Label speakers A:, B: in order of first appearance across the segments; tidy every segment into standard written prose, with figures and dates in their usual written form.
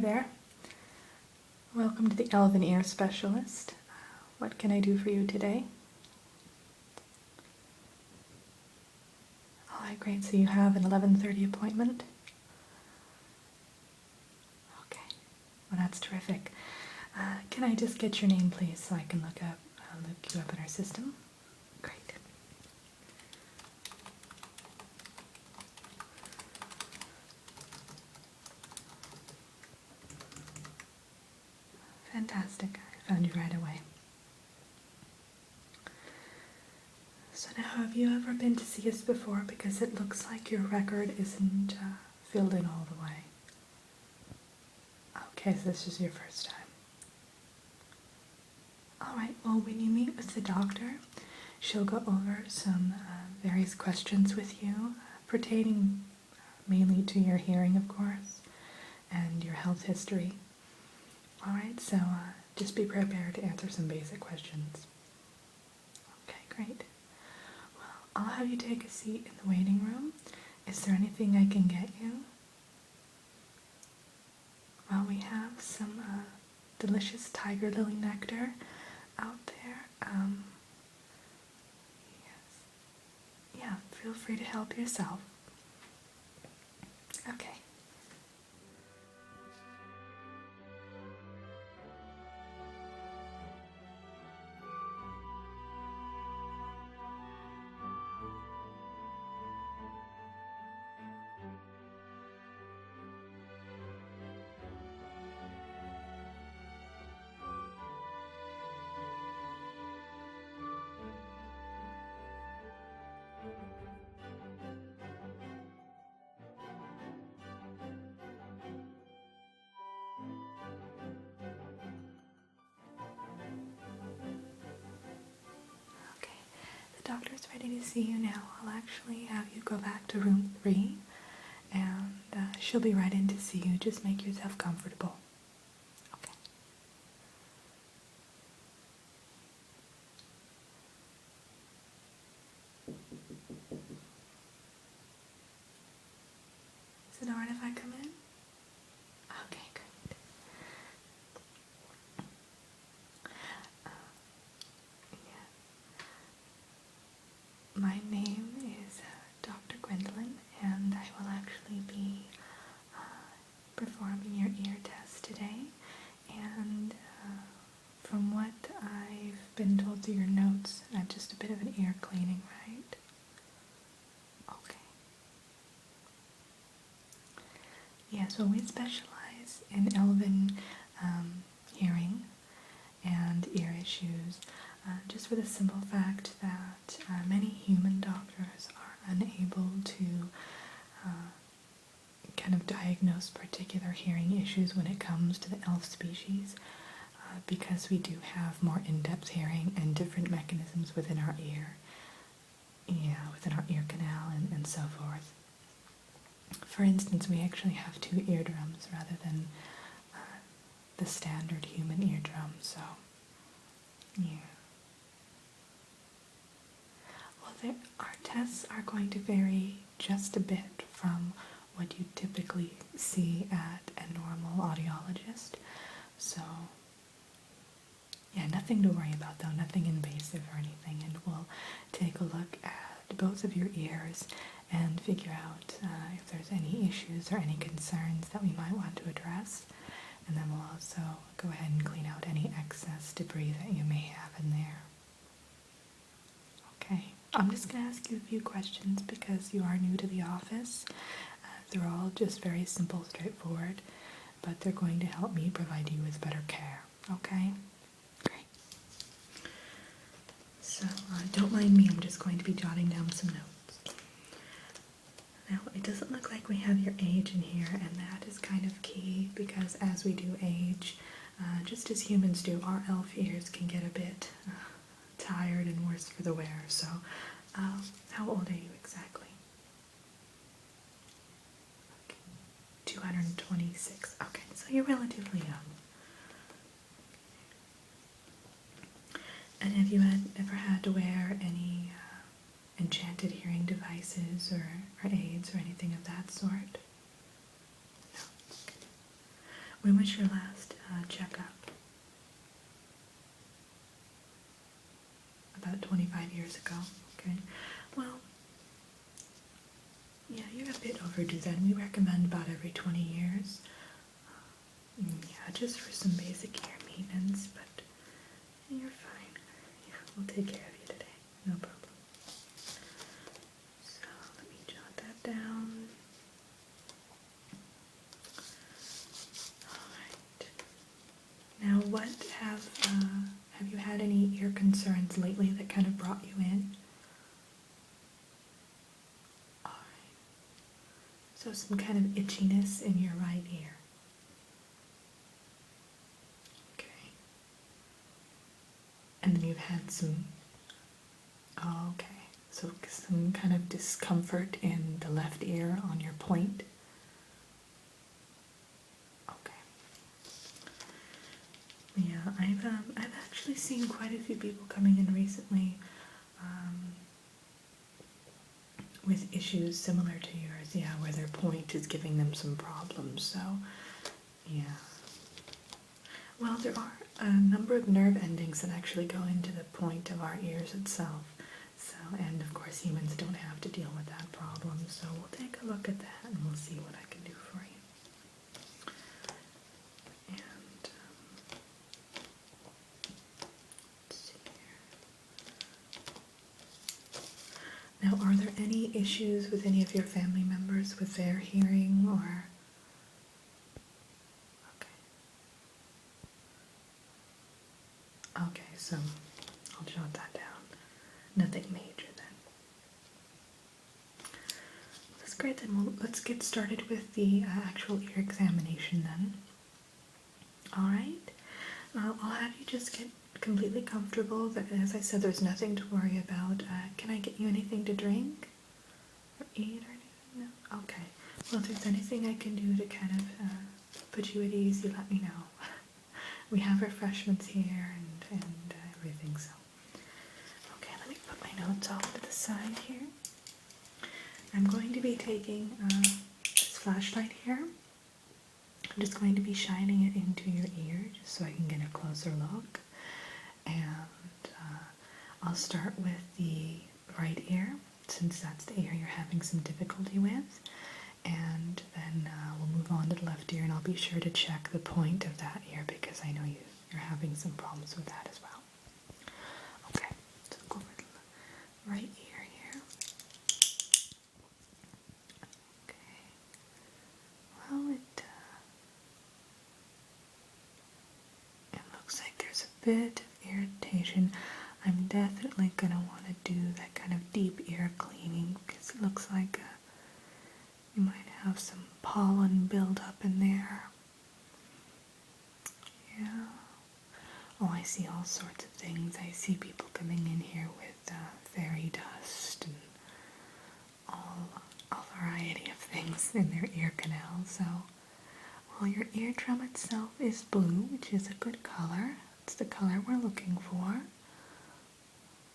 A: there. Welcome to the Elven Ear Specialist. What can I do for you today? Alright, great. So you have an 11:30 appointment? Okay. Well, that's terrific. Can I just get your name, please, so I can look you up in our system? Great. Fantastic. I found you right away. So now, have you ever been to see us before? Because it looks like your record isn't filled in all the way. Okay, so this is your first time. Alright, well, when you meet with the doctor, she'll go over some various questions with you, pertaining mainly to your hearing, of course, and your health history. Alright, so just be prepared to answer some basic questions. Okay, great. Well, I'll have you take a seat in the waiting room. Is there anything I can get you? Well, we have some delicious tiger lily nectar out there. Yes. Yeah, feel free to help yourself. Okay. Okay, the doctor's ready to see you now. I'll actually have you go back to room 3, and she'll be right in to see you. Just make yourself comfortable. Okay. Is it alright if I come in? Okay, great. Yeah. My name is Dr. Gwendolyn, and I will actually be performing your ear test today. And from what I've been told through your notes, just a bit of an ear cleaning, right? Okay. Yes, well, we specialize in Elven hearing and ear issues, just for the simple fact that many human doctors are unable to kind of diagnose particular hearing issues when it comes to the elf species, because we do have more in-depth hearing and different mechanisms within our ear. Yeah, within our ear canal and so forth. For instance, we actually have 2 eardrums rather than the standard human eardrum, so yeah. Well, our tests are going to vary just a bit from what you typically see at a normal audiologist. So, yeah, nothing to worry about though, nothing invasive or anything, and we'll take a look at both of your ears and figure out if there's any issues or any concerns that we might want to address. And then we'll also go ahead and clean out any excess debris that you may have in there. Okay, I'm just going to ask you a few questions because you are new to the office. They're all just very simple, straightforward, but they're going to help me provide you with better care. Okay? Great. So, don't mind me, I'm just going to be jotting down some notes. Now, it doesn't look like we have your age in here, and that is kind of key because as we do age, just as humans do, our elf ears can get a bit tired and worse for the wear. So, how old are you exactly? Okay. 226. Okay, so you're relatively young. And have you ever had to wear any enchanted hearing devices or aids or anything of that sort? No. Okay. When was your last checkup? About 25 years ago. Okay. Well, yeah, you're a bit overdue then. We recommend about every 20 years. Yeah, just for some basic ear maintenance, but you're fine. Yeah, we'll take care of you today. No problem. So let me jot that down. Alright. Now what have you had any ear concerns lately that kind of brought you in? Alright. So some kind of itchiness in your right ear. Okay. And then you've had some, oh, okay. So some kind of discomfort in the left ear on your point. Okay. Yeah, I've actually seen quite a few people coming in recently with issues similar to yours, yeah, where their point is giving them some problems, so, yeah. Well, there are a number of nerve endings that actually go into the point of our ears itself, so, and of course humans don't have to deal with that problem, so we'll take a look at that and we'll see what I can do for you. And, let's see here. Now, are there any issues with any of your family members with their hearing or? Okay. Okay, so I'll jot that down. Nothing major then. That's great, then let's get started with the actual ear examination then. Alright, I'll have you just get completely comfortable. As I said, there's nothing to worry about. Can I get you anything to drink? Or eat or anything? No? Okay. Well, if there's anything I can do to kind of put you at ease, you let me know. We have refreshments here and everything, so. Okay, let me put my notes off to the side here. I'm going to be taking this flashlight here. I'm just going to be shining it into your ear just so I can get a closer look. And I'll start with the right ear, since that's the ear you're having some difficulty with. And then we'll move on to the left ear, and I'll be sure to check the point of that ear because I know you're having some problems with that as well. Okay, so go over to the right ear here. Okay, well, it looks like there's a bit of irritation. I'm definitely going to want to do that kind of deep ear cleaning because it looks like you might have some pollen buildup in there. Yeah. Oh, I see all sorts of things. I see people coming in here with fairy dust and all variety of things in their ear canal. So, well, your eardrum itself is blue, which is a good color. It's the color we're looking for.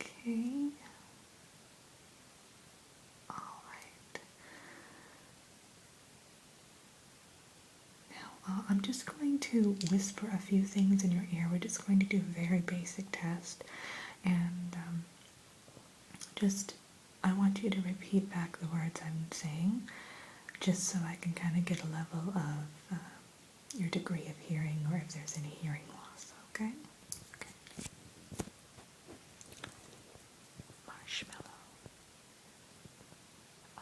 A: Okay. Alright. Now, I'm just going to whisper a few things in your ear. We're just going to do a very basic test. And I want you to repeat back the words I'm saying, just so I can kind of get a level of your degree of hearing or if there's any hearing loss, okay? Okay. Marshmallow.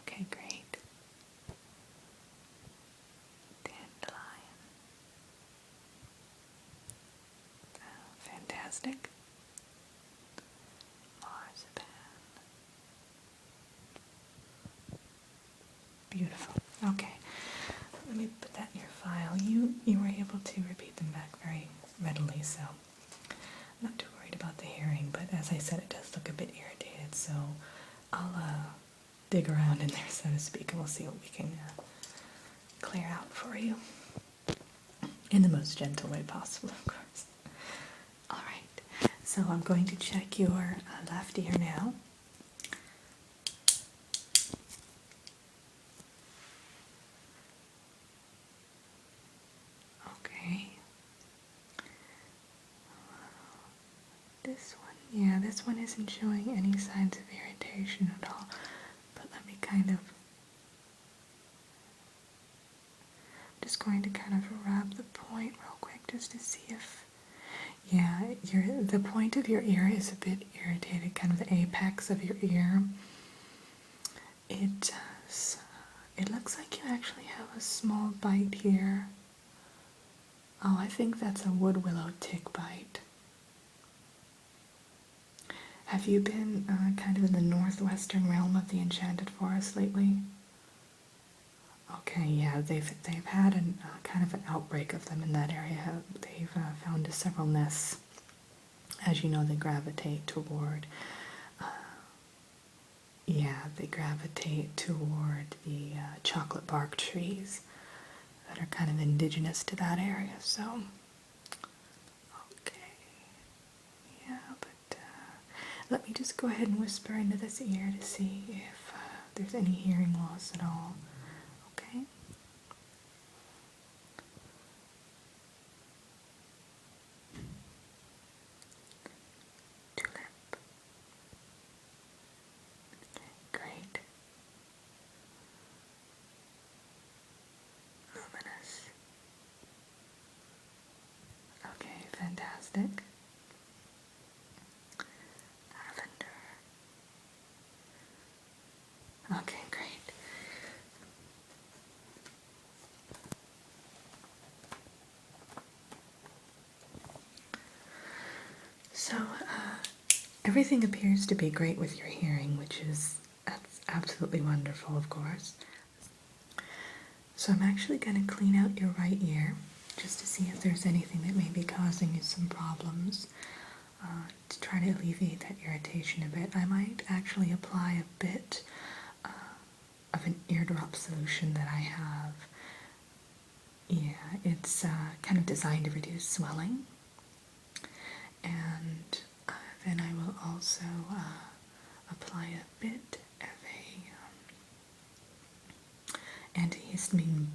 A: Okay, great. Dandelion. Fantastic. Marzipan. Beautiful. Okay. Let me put that in your file. You were able to repeat them back very readily, so I'm not too worried about the hearing, but as I said, it does look a bit irritated, so I'll dig around in there, so to speak, and we'll see what we can clear out for you. In the most gentle way possible, of course. Alright, so I'm going to check your left ear now. Okay. Yeah, this one isn't showing any signs of irritation at all. But let me just going to kind of rub the point real quick just to see if, yeah, the point of your ear is a bit irritated, kind of the apex of your ear. It looks like you actually have a small bite here. Oh, I think that's a wood willow tick bite. Have you been kind of in the northwestern realm of the Enchanted Forest lately? Okay, yeah, they've had an kind of an outbreak of them in that area. They've found several nests. As you know, they gravitate toward. Yeah, they gravitate toward the chocolate bark trees that are kind of indigenous to that area. So, okay, yeah, but let me just go ahead and whisper into this ear to see if there's any hearing loss at all. Okay. Tulip. Great. Luminous. Okay, fantastic. Lavender. Okay, great. So, everything appears to be great with your hearing, that's absolutely wonderful, of course. So I'm actually going to clean out your right ear just to see if there's anything that may be causing you some problems. To try to alleviate that irritation a bit, I might actually apply a bit of an eardrop solution that I have. Yeah, it's kind of designed to reduce swelling. And then I will also apply a bit of a antihistamine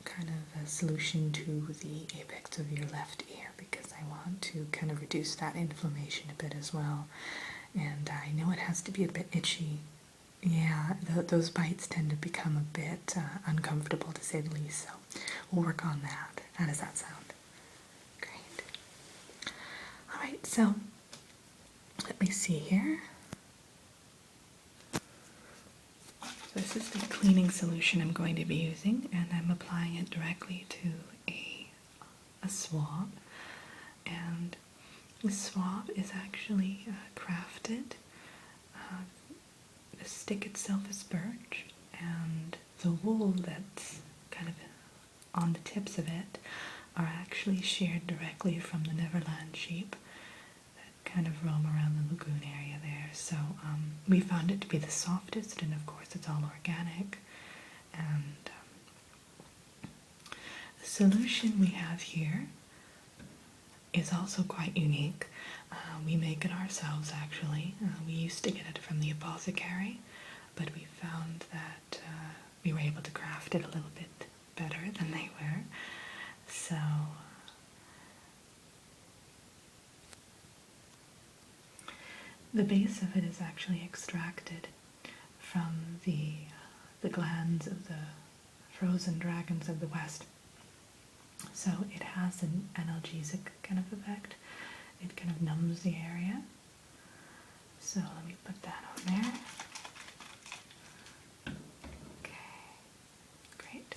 A: kind of a solution to the apex of your left ear because I want to kind of reduce that inflammation a bit as well. And I know it has to be a bit itchy. Yeah, those bites tend to become a bit uncomfortable to say the least, so we'll work on that. How does that sound? Great. Alright, so let me see here. So this is the cleaning solution I'm going to be using, and I'm applying it directly to a swab. And the swab is actually crafted. The stick itself is birch, and the wool that's kind of on the tips of it are actually sheared directly from the Neverland sheep that kind of roam around the lagoon area there. So we found it to be the softest, and of course it's all organic. And the solution we have here is also quite unique. We make it ourselves, actually. We used to get it from the apothecary, but we found that we were able to craft it a little bit better than they were. So the base of it is actually extracted from the glands of the frozen dragons of the West. So it has an analgesic kind of effect. It kind of numbs the area. So let me put that on there. Okay, great.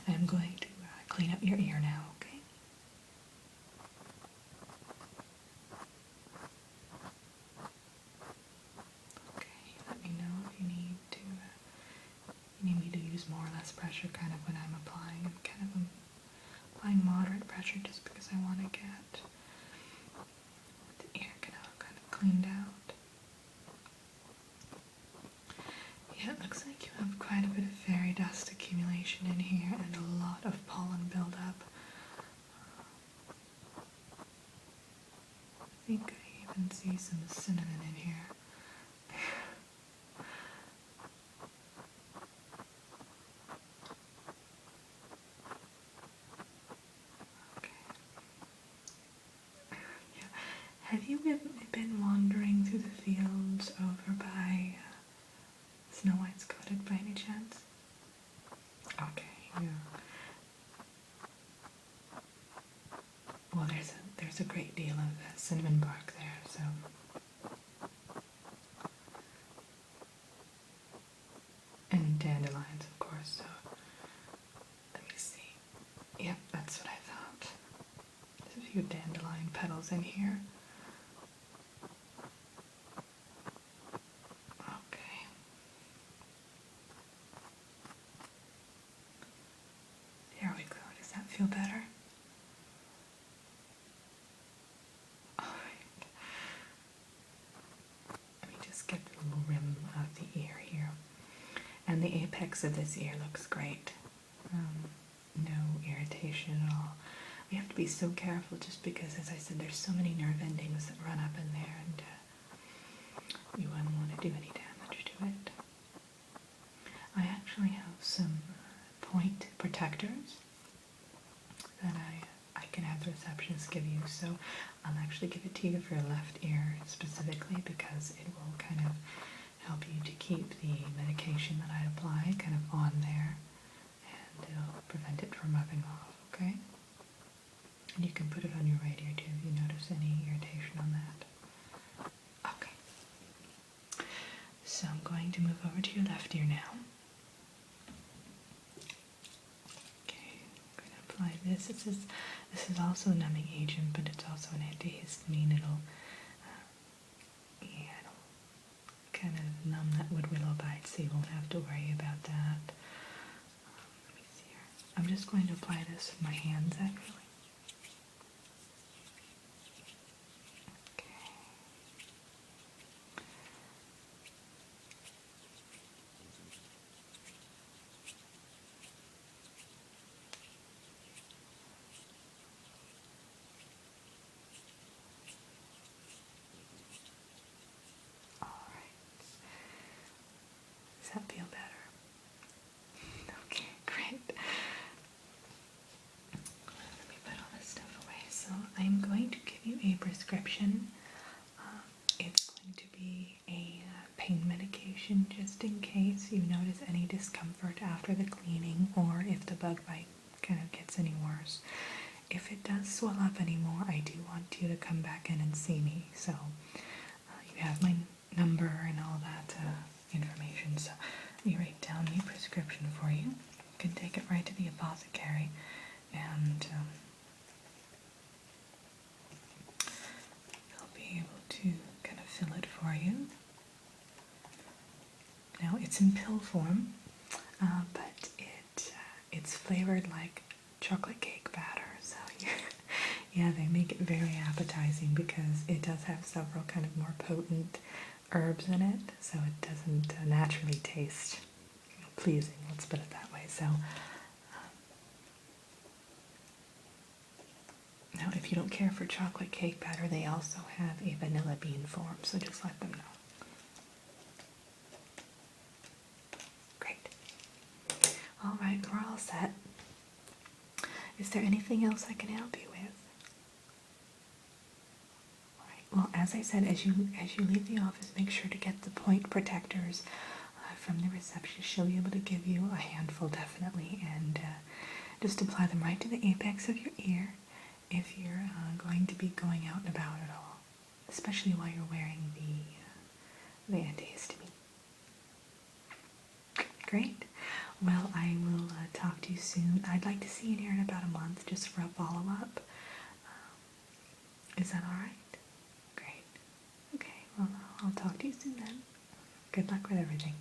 A: I'm going to clean up your ear now, okay? Okay, let me know if you need me to use more or less pressure kind of when I'm applying. I'm kind of applying moderate pressure just because I want to get the ear canal kind of cleaned out. Yeah, it looks like you have quite a bit of fairy dust accumulation in here and a lot of pollen buildup. I think I even see some cinnamon in here. Okay. Yeah. Have you been wandering few dandelion petals in here. Okay. There we go. Does that feel better? Alright. Let me just get the little rim of the ear here. And the apex of this ear looks great. No irritation at all. We have to be so careful just because, as I said, there's so many nerve endings that run up in there, and you wouldn't want to do any damage to it. I actually have some point protectors that I can have the receptionist give you, so I'll actually give it to you for your left ear specifically because it will kind of help you to keep the medication that I apply kind of on there, and it'll prevent it from rubbing off, okay? And you can put it on your right ear too if you notice any irritation on that. Okay. So I'm going to move over to your left ear now. Okay, I'm going to apply this. This is also a numbing agent, but it's also an antihistamine. It'll kind of numb that wood willow bite, so you won't have to worry about that. Let me see here. I'm just going to apply this with my hands actually. Okay. Does that feel better? Okay, great. Let me put all this stuff away. So I'm going to give you a prescription. It's going to be a pain medication just in case you notice any discomfort after the cleaning or if the bug bite kind of gets any worse. If it does swell up anymore, I do want you to come back in and see me. So you have my number and all that information, so let me write down the prescription for you. You can take it right to the apothecary and they'll be able to kind of fill it for you. Now it's in pill form, but it's flavored like chocolate cake batter, so yeah, they make it very appetizing because it does have several kind of more potent herbs in it, so it doesn't naturally taste pleasing, let's put it that way. So now if you don't care for chocolate cake batter, they also have a vanilla bean form, so just let them know. Great. Alright, we're all set. Is there anything else I can help you with? Well, as I said, as you leave the office, make sure to get the point protectors from the receptionist. She'll be able to give you a handful, definitely, and just apply them right to the apex of your ear if you're going to be going out and about at all, especially while you're wearing the antihistamine. Great. Well, I will talk to you soon. I'd like to see you here in about a month just for a follow-up. Is that alright? Great. Okay, well, I'll talk to you soon then. Good luck with everything.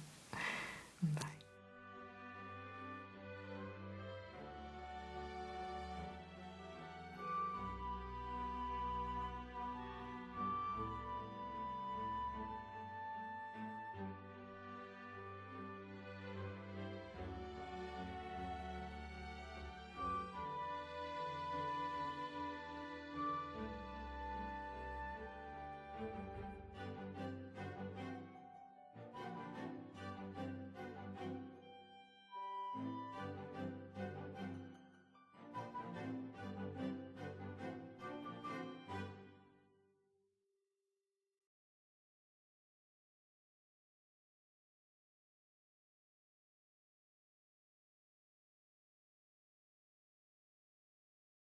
A: Bye.